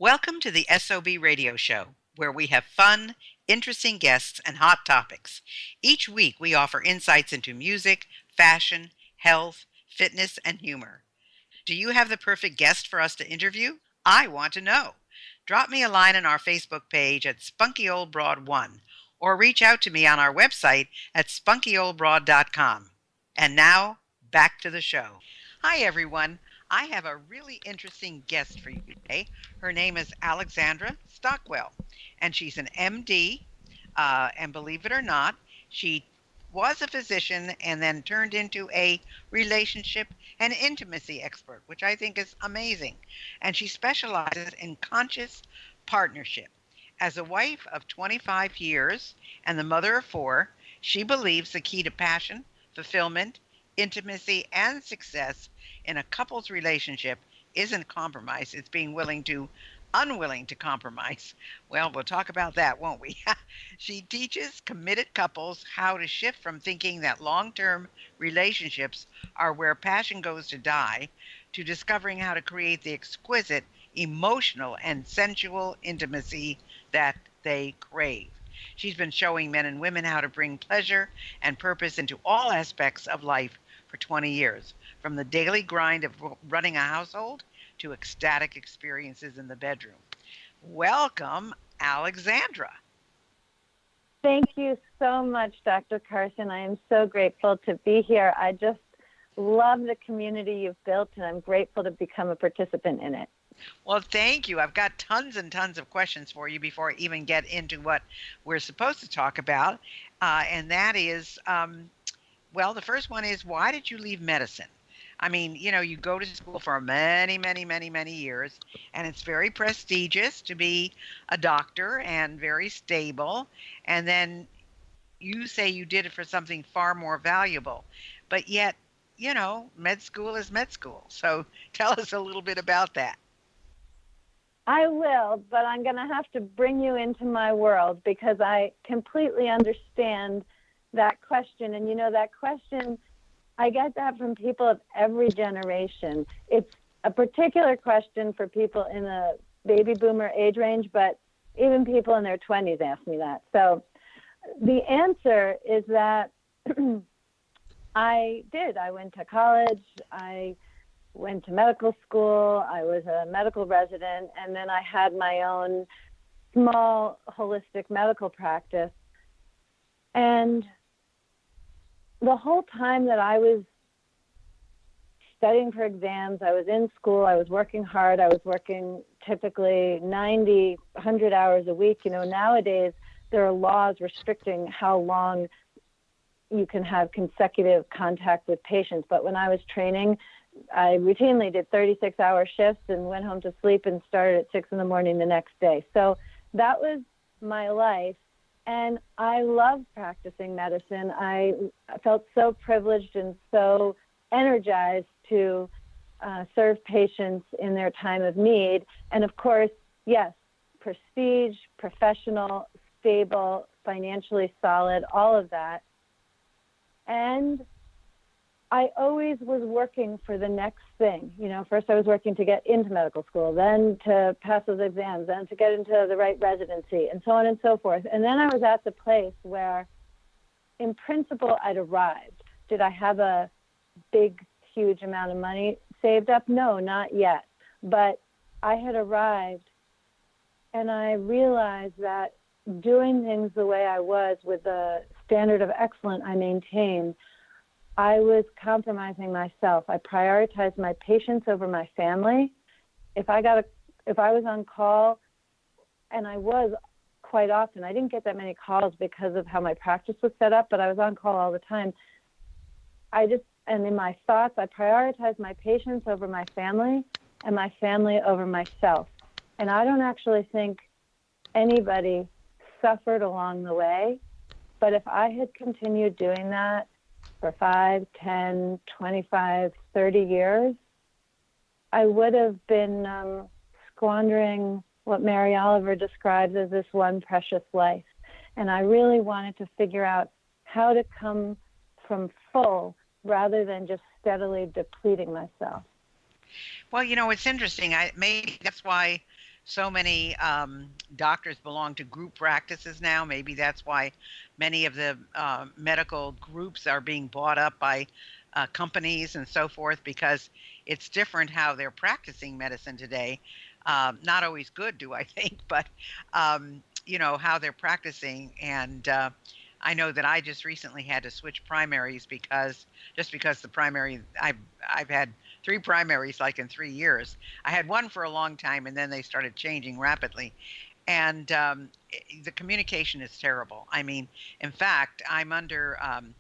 Welcome to the SOB radio show, where we have fun, interesting guests, and hot topics. Each week, we offer insights into music, fashion, health, fitness, and humor. Do you have the perfect guest for us to interview? I want to know. Drop me a line on our Facebook page at SpunkyOldBroad1 or reach out to me on our website at spunkyoldbroad.com. And now, back to the show. Hi, everyone. I have a really interesting guest for you today. Her name is Alexandra Stockwell, and she's an MD. And believe it or not, she was a physician and then turned into a relationship and intimacy expert, which I think is amazing. And she specializes in conscious partnership. As a wife of 25 years and the mother of four, she believes the key to passion, fulfillment, intimacy, and success in a couple's relationship isn't compromise, it's being unwilling to compromise. Well, we'll talk about that, won't we? She teaches committed couples how to shift from thinking that long-term relationships are where passion goes to die to discovering how to create the exquisite, emotional, and sensual intimacy that they crave. She's been showing men and women how to bring pleasure and purpose into all aspects of life for 20 years, from the daily grind of running a household to ecstatic experiences in the bedroom. Welcome, Alexandra. Thank you so much, Dr. Carson. I am so grateful to be here. I just love the community you've built, and I'm grateful to become a participant in it. Well, thank you. I've got tons and tons of questions for you before I even get into what we're supposed to talk about. And that is, well, the first one is, why did you leave medicine? I mean, you go to school for many, many, many, many years, and it's very prestigious to be a doctor and very stable. And then you say you did it for something far more valuable. But yet, med school is med school. So tell us a little bit about that. I will, but I'm going to have to bring you into my world because I completely understand that question. And that question, I get that from people of every generation. It's a particular question for people in the baby boomer age range, but even people in their 20s ask me that. So the answer is that I did. I went to college. I went to medical school. I was a medical resident, and then I had my own small holistic medical practice. And the whole time that I was studying for exams, I was in school, I was working hard, I was working typically 90, 100 hours a week. Nowadays there are laws restricting how long you can have consecutive contact with patients. But when I was training, I routinely did 36-hour shifts and went home to sleep and started at 6 in the morning the next day. So that was my life. And I loved practicing medicine. I felt so privileged and so energized to serve patients in their time of need. And of course, yes, prestige, professional, stable, financially solid, all of that. And I always was working for the next thing. First I was working to get into medical school, then to pass those exams, then to get into the right residency, and so on and so forth. And then I was at the place where, in principle, I'd arrived. Did I have a big, huge amount of money saved up? No, not yet. But I had arrived, and I realized that doing things the way I was with the standard of excellence I maintained, I was compromising myself. I prioritized my patients over my family. If I was on call, and I was quite often, I didn't get that many calls because of how my practice was set up, but I was on call all the time. And in my thoughts, I prioritized my patients over my family and my family over myself. And I don't actually think anybody suffered along the way, but if I had continued doing that for 5, 10, 25, 30 years, I would have been squandering what Mary Oliver describes as this one precious life. And I really wanted to figure out how to come from full rather than just steadily depleting myself. Well, it's interesting. Maybe that's why so many doctors belong to group practices now. Maybe that's why many of the medical groups are being bought up by companies and so forth, because it's different how they're practicing medicine today. Not always good, do I think, but how they're practicing. And I know that I just recently had to switch primaries because the primary I've had three primaries like in 3 years. I had one for a long time, and then they started changing rapidly, and the communication is terrible. I mean, in fact, I'm under an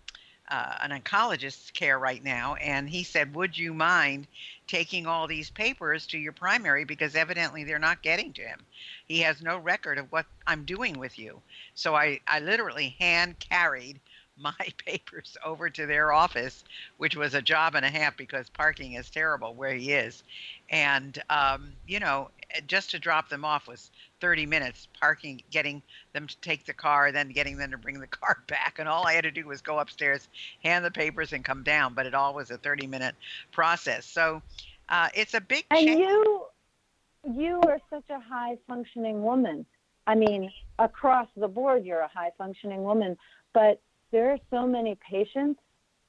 oncologist's care right now, and he said, "Would you mind taking all these papers to your primary, because evidently they're not getting to him. He has no record of what I'm doing with you." So I literally hand carried my papers over to their office, which was a job and a half because parking is terrible where he is. And, just to drop them off was 30 minutes, parking, getting them to take the car, then getting them to bring the car back. And all I had to do was go upstairs, hand the papers, and come down. But it all was a 30-minute process. So it's a big And change. you are such a high functioning woman. I mean, across the board, you're a high functioning woman, but there are so many patients,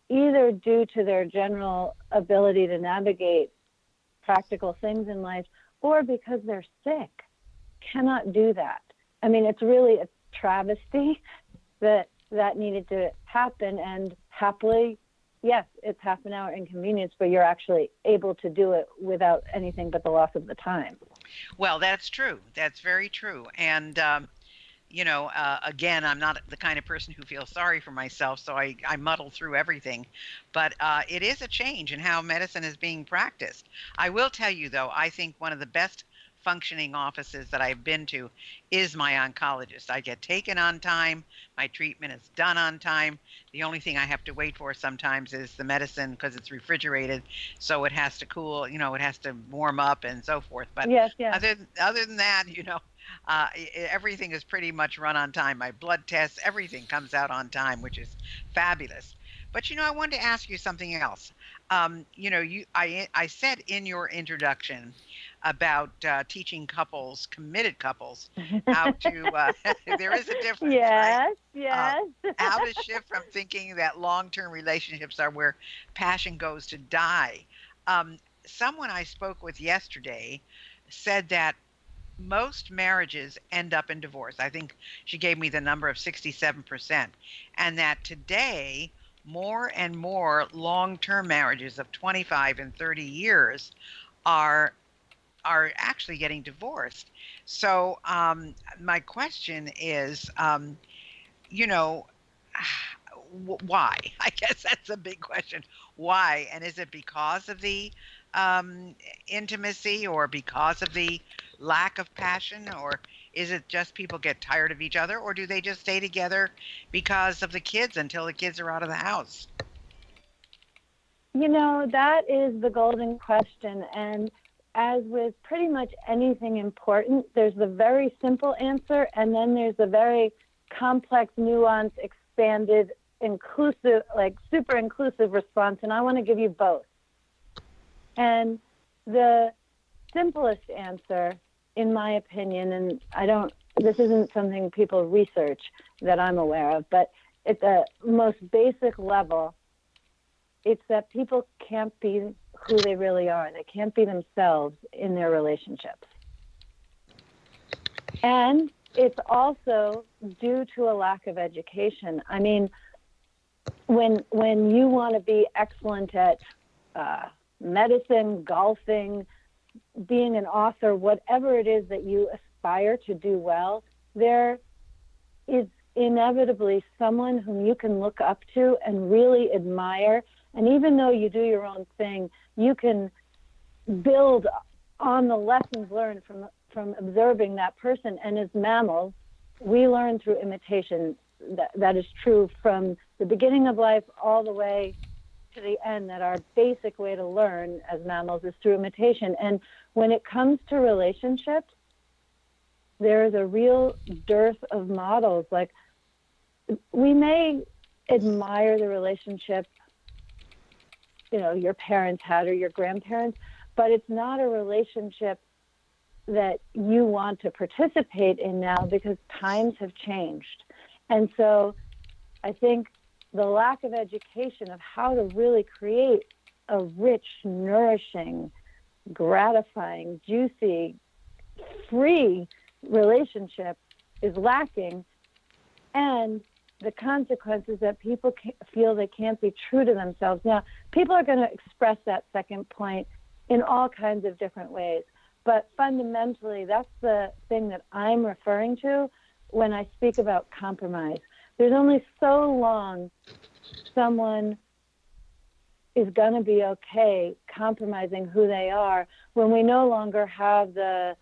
either due to their general ability to navigate practical things in life or because they're sick, cannot do that. I mean, it's really a travesty that needed to happen. And happily, yes, it's half an hour inconvenience, but you're actually able to do it without anything but the loss of the time. Well, that's true. That's very true. And, again, I'm not the kind of person who feels sorry for myself, so I muddle through everything. But it is a change in how medicine is being practiced. I will tell you, though, I think one of the best functioning offices that I've been to is my oncologist. I get taken on time. My treatment is done on time. The only thing I have to wait for sometimes is the medicine, because it's refrigerated, so it has to cool, it has to warm up and so forth. But Yes, yes. other than that, everything is pretty much run on time. My blood tests, everything comes out on time, which is fabulous. But I wanted to ask you something else. I said in your introduction about teaching couples, committed couples, how to. There is a difference, right? Yes, Uh, yes. how to shift from thinking that long-term relationships are where passion goes to die. Someone I spoke with yesterday said that most marriages end up in divorce. I think she gave me the number of 67%. And that today, more and more long term marriages of 25 and 30 years are actually getting divorced. So my question is, you know, why? I guess that's a big question. Why? And is it because of the intimacy, or because of the lack of passion, or is it just people get tired of each other, or do they just stay together because of the kids until the kids are out of the house? That is the golden question. And as with pretty much anything important, there's the very simple answer, and then there's the very complex, nuanced, expanded, inclusive, like super inclusive response. And I want to give you both. And the simplest answer, in my opinion, and this isn't something people research that I'm aware of, but at the most basic level, it's that people can't be who they really are. They can't be themselves in their relationships. And it's also due to a lack of education. I mean, when you want to be excellent at medicine, golfing, being an author, whatever it is that you aspire to do well, there is inevitably someone whom you can look up to and really admire. And even though you do your own thing, you can build on the lessons learned from observing that person. And as mammals, we learn through imitation. That is true from the beginning of life all the way to the end, that our basic way to learn as mammals is through imitation. And when it comes to relationships, there is a real dearth of models. Like, we may admire the relationship your parents had or your grandparents, but it's not a relationship that you want to participate in now, because times have changed. And so I think the lack of education of how to really create a rich, nourishing, gratifying, juicy, free relationship is lacking. And the consequences that people feel they can't be true to themselves. Now, people are going to express that second point in all kinds of different ways. But fundamentally, that's the thing that I'm referring to when I speak about compromise. There's only so long someone is going to be okay compromising who they are when we no longer have the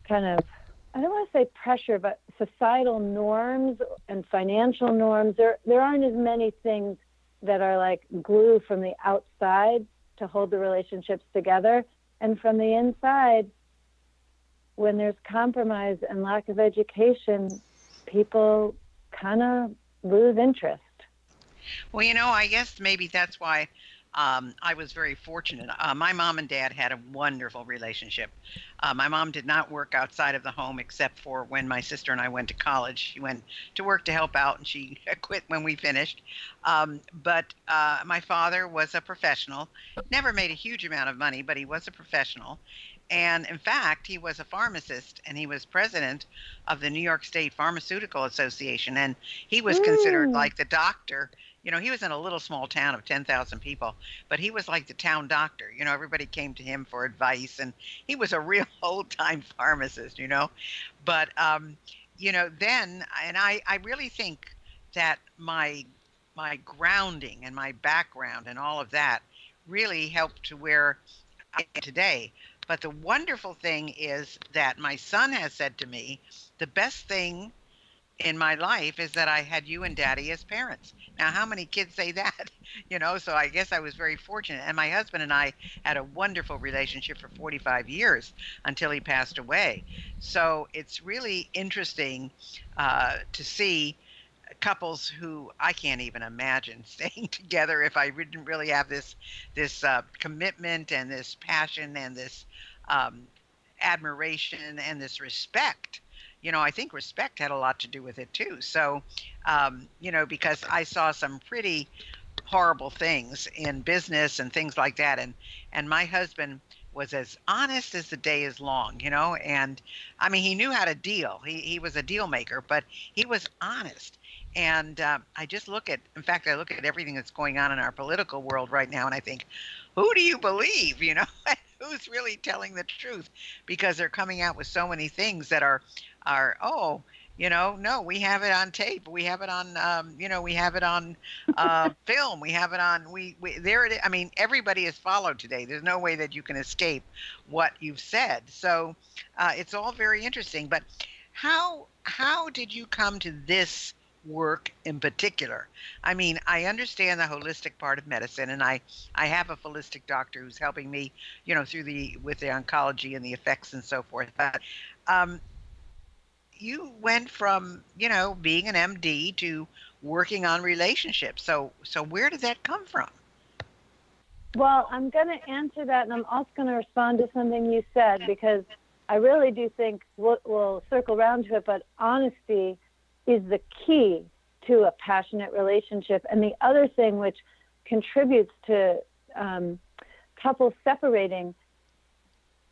kind of, I don't want to say pressure, but societal norms and financial norms. There aren't as many things that are like glue from the outside to hold the relationships together. And from the inside, when there's compromise and lack of education, people kind of lose interest. Well, I guess maybe that's why I was very fortunate. My mom and dad had a wonderful relationship. My mom did not work outside of the home except for when my sister and I went to college. She went to work to help out, and she quit when we finished. But my father was a professional, never made a huge amount of money, but he was a professional. And in fact, he was a pharmacist, and he was president of the New York State Pharmaceutical Association. And he was considered like the doctor. He was in a little small town of 10,000 people, but he was like the town doctor. Everybody came to him for advice, and he was a real old-time pharmacist, But, then, and I really think that my grounding and my background and all of that really helped to where I am today. But the wonderful thing is that my son has said to me, the best thing in my life is that I had you and Daddy as parents. Now, how many kids say that? So I guess I was very fortunate. And my husband and I had a wonderful relationship for 45 years until he passed away. So it's really interesting to see couples who I can't even imagine staying together if I didn't really have this commitment and this passion and this admiration and this respect. I think respect had a lot to do with it too. So, because I saw some pretty horrible things in business and things like that. And my husband was as honest as the day is long, and I mean, he knew how to deal. He was a deal maker, but he was honest. And I look at everything that's going on in our political world right now, and I think, who do you believe, who's really telling the truth? Because they're coming out with so many things that are, no, we have it on tape. We have it on, we have it on film. We have it on, there it is. I mean, everybody is followed today. There's no way that you can escape what you've said. So it's all very interesting. But how did you come to this work in particular? I mean, I understand the holistic part of medicine, and I have a holistic doctor who's helping me, with the oncology and the effects and so forth. But you went from, being an MD to working on relationships. So where did that come from? Well, I'm going to answer that, and I'm also going to respond to something you said, because I really do think we'll circle around to it, but honesty is the key to a passionate relationship. And the other thing which contributes to couples separating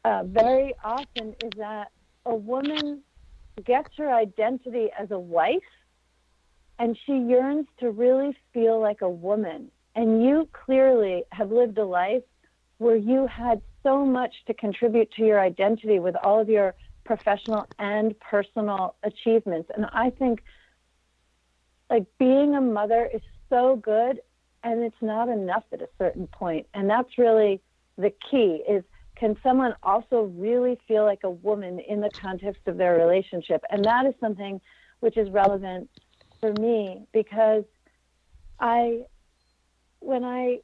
very often is that a woman gets her identity as a wife, and she yearns to really feel like a woman. And you clearly have lived a life where you had so much to contribute to your identity with all of your professional and personal achievements. And I think like being a mother is so good, and it's not enough at a certain point. And that's really the key, is can someone also really feel like a woman in the context of their relationship? And that is something which is relevant for me, because when I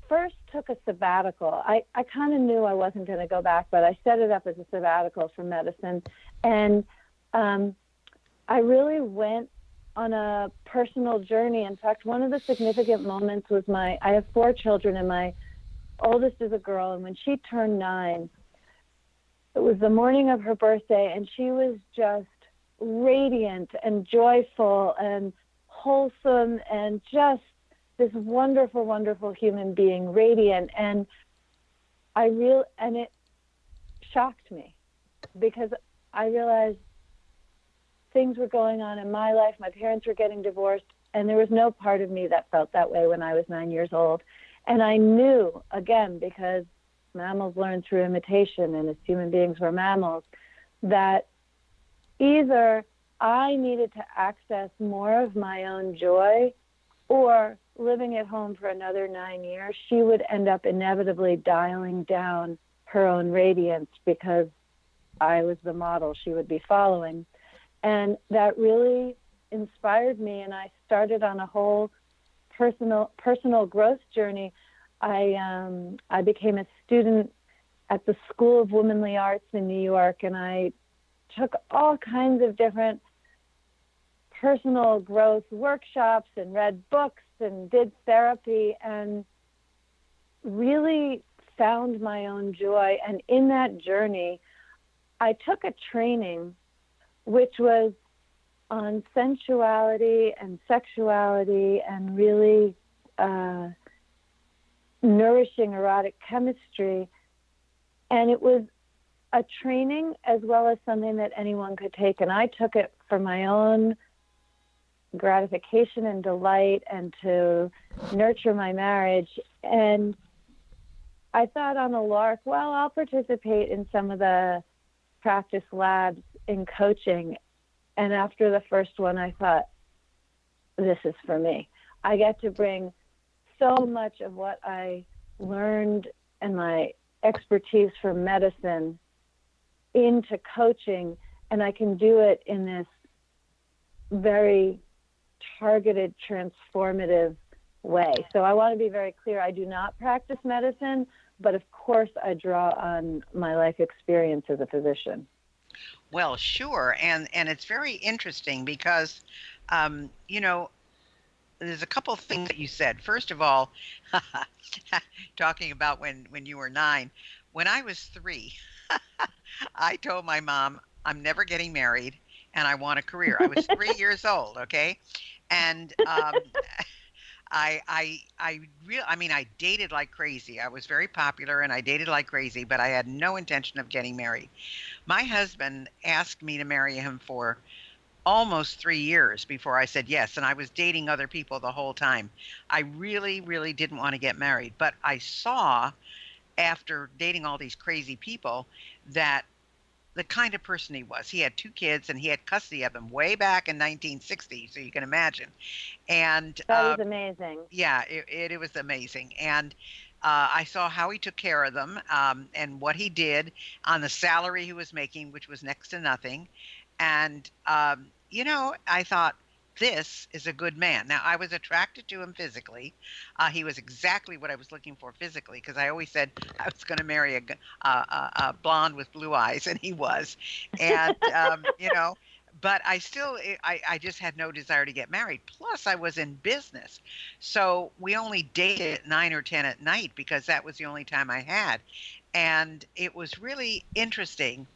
first took a sabbatical, I kind of knew I wasn't going to go back, but I set it up as a sabbatical for medicine. And I really went on a personal journey. In fact, one of the significant moments was I have 4 children, and my oldest is a girl. And when she turned 9, it was the morning of her birthday, and she was just radiant and joyful and wholesome and just this wonderful, wonderful human being, radiant. And and it shocked me because I realized things were going on in my life. My parents were getting divorced, and there was no part of me that felt that way when I was 9 years old. And I knew, again, because mammals learn through imitation, and as human beings we're mammals, that either I needed to access more of my own joy, or living at home for another 9 years, she would end up inevitably dialing down her own radiance because I was the model she would be following. And that really inspired me, and I started on a whole personal growth journey. I became a student at the School of Womanly Arts in New York, and I took all kinds of different personal growth workshops and read books and did therapy and really found my own joy. And in that journey, I took a training which was on sensuality and sexuality and really nourishing erotic chemistry. And it was a training as well as something that anyone could take. And I took it for my own gratification and delight and to nurture my marriage. And I thought on a lark, well, I'll participate in some of the practice labs in coaching. And after the first one, I thought, this is for me. I get to bring so much of what I learned and my expertise from medicine into coaching, and I can do it in this very targeted, transformative way. So I want to be very clear. I do not practice medicine, but of course I draw on my life experience as a physician. Well, sure. And it's very interesting because, you know, there's a couple of things that you said. First of all, talking about when you were 9, when I was 3, I told my mom, I'm never getting married and I want a career. I was 3 years old, okay? And I mean, I dated like crazy. I was very popular and I dated like crazy, but I had no intention of getting married. My husband asked me to marry him for almost 3 years before I said yes, and I was dating other people the whole time. I really, really didn't want to get married, but I saw after dating all these crazy people that the kind of person he was. He had 2 kids and he had custody of them way back in 1960, so you can imagine. And that is amazing. yeah, it was amazing. And I saw how he took care of them, and what he did on the salary he was making, which was next to nothing. And, you know, I thought, this is a good man. Now, I was attracted to him physically. He was exactly what I was looking for physically, because I always said I was going to marry a blonde with blue eyes, and he was. And, you know, but I just had no desire to get married. Plus, I was in business. So we only dated at 9 or 10 at night because that was the only time I had. And it was really interesting.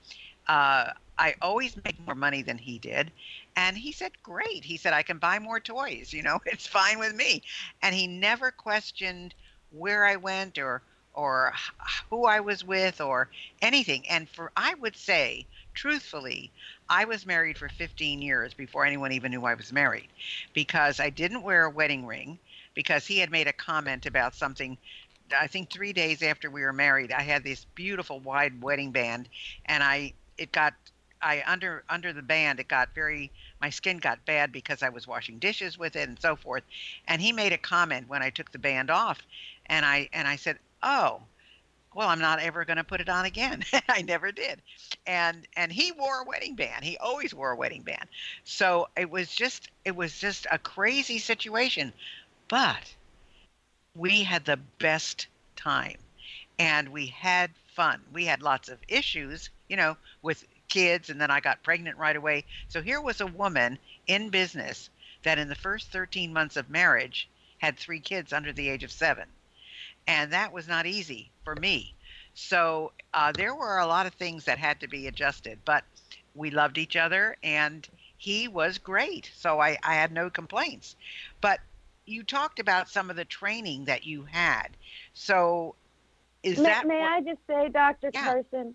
I always make more money than he did. And he said, great. He said, I can buy more toys. You know, it's fine with me. And he never questioned where I went or who I was with or anything. And I would say, truthfully, I was married for 15 years before anyone even knew I was married, because I didn't wear a wedding ring, because he had made a comment about something. I think 3 days after we were married, I had this beautiful wide wedding band, and under the band, my skin got bad because I was washing dishes with it and so forth. And he made a comment when I took the band off, and I said, oh, well, I'm not ever going to put it on again. I never did. And he wore a wedding band. He always wore a wedding band. So it was just a crazy situation, but we had the best time and we had fun. We had lots of issues, you know, with kids, and then I got pregnant right away. So here was a woman in business that in the first 13 months of marriage had 3 kids under the age of 7. And that was not easy for me. So there were a lot of things that had to be adjusted, but we loved each other and he was great. So I had no complaints. But you talked about some of the training that you had. So is that May what, I just say, Dr. yeah, Carson,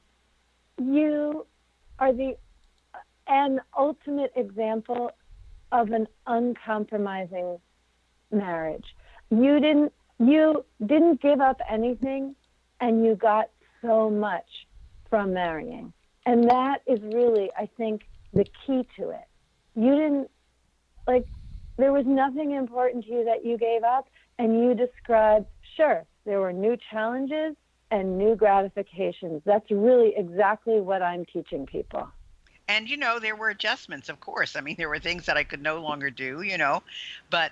you are the an ultimate example of an uncompromising marriage. You didn't give up anything, and you got so much from marrying. And that is really, I think, the key to it. You didn't, like, there was nothing important to you that you gave up, and you described, sure, there were new challenges and new gratifications. That's really exactly what I'm teaching people. and there were adjustments, of course. I mean, there were things that I could no longer do, but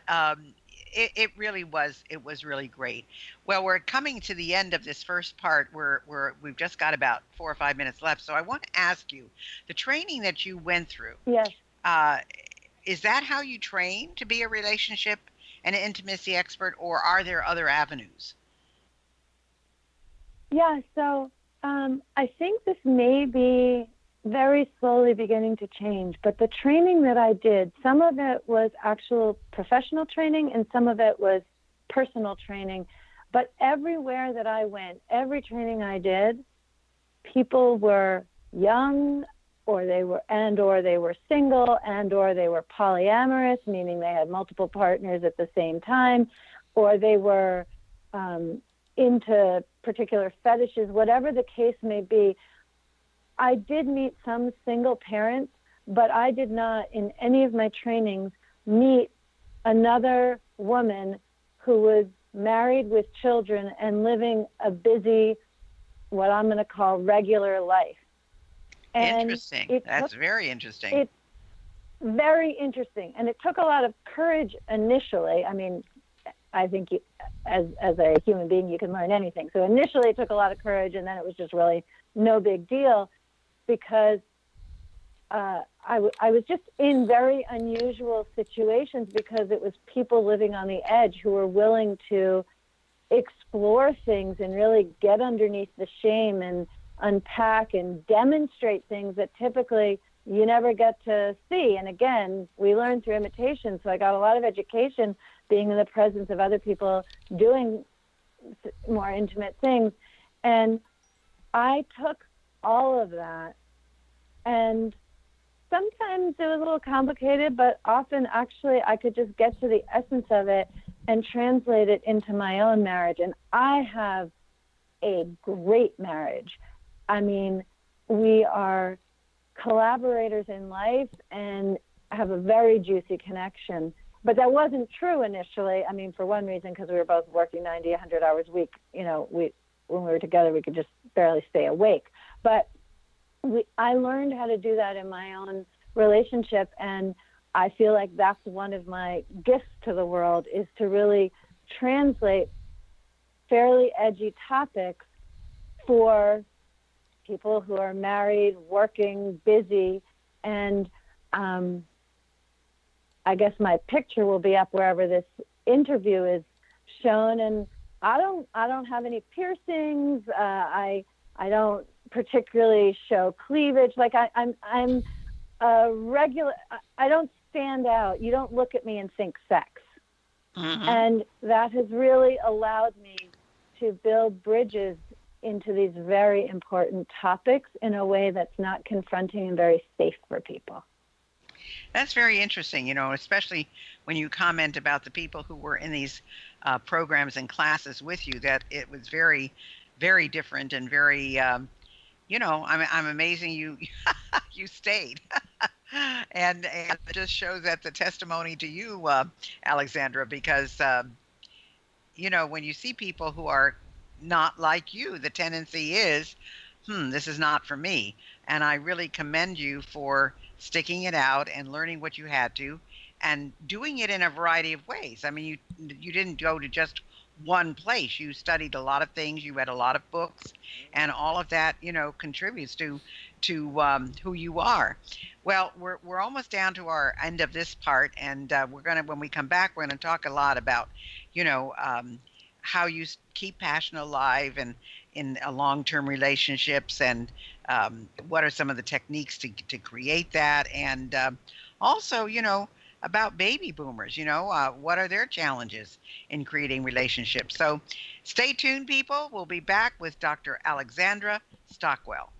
it really was, it was really great. Well, we're coming to the end of this first part. We've just got about 4 or 5 minutes left. So I want to ask you, the training that you went through, Yes. uh, is that how you train to be a relationship and an intimacy expert, or are there other avenues? Yeah, so I think this may be very slowly beginning to change, but the training that I did, some of it was actual professional training and some of it was personal training. But everywhere that I went, every training I did, people were young or they were single and or they were polyamorous, meaning they had multiple partners at the same time, or they were into particular fetishes, whatever the case may be. I did meet some single parents, but I did not in any of my trainings meet another woman who was married with children and living a busy, what I'm going to call regular life. And Interesting. it That's took very interesting. it very interesting, and it took a lot of courage initially. I mean, I think as a human being, you can learn anything. So initially, it took a lot of courage, and then it was just really no big deal because I was just in very unusual situations because it was people living on the edge who were willing to explore things and really get underneath the shame and unpack and demonstrate things that typically you never get to see. And again, we learn through imitation. So I got a lot of education being in the presence of other people doing more intimate things. And I took all of that, and sometimes it was a little complicated, but often actually I could just get to the essence of it and translate it into my own marriage. And I have a great marriage. I mean, we are collaborators in life and have a very juicy connection. But that wasn't true initially. I mean, for one reason, because we were both working 90, 100 hours a week. When we were together, we could just barely stay awake. But I learned how to do that in my own relationship, and I feel like that's one of my gifts to the world, is to really translate fairly edgy topics for people who are married, working, busy, and I guess my picture will be up wherever this interview is shown. And I don't have any piercings. I don't particularly show cleavage. Like I'm a regular. I don't stand out. You don't look at me and think sex. Mm-hmm. And that has really allowed me to build bridges into these very important topics in a way that's not confronting and very safe for people. That's very interesting, especially when you comment about the people who were in these programs and classes with you, that it was very, very different and very, I'm amazing you you stayed. And it just shows that the testimony to you, Alexandra, because, when you see people who are not like you, the tendency is, this is not for me. And I really commend you for sticking it out and learning what you had to and doing it in a variety of ways. I mean, you didn't go to just one place. You studied a lot of things, you read a lot of books, and all of that, contributes to who you are. Well, we're almost down to our end of this part, and when we come back, we're gonna talk a lot about, how you keep passion alive, and in long-term relationships, and what are some of the techniques to create that, and also, about baby boomers, what are their challenges in creating relationships. So stay tuned, people. We'll be back with Dr. Alexandra Stockwell.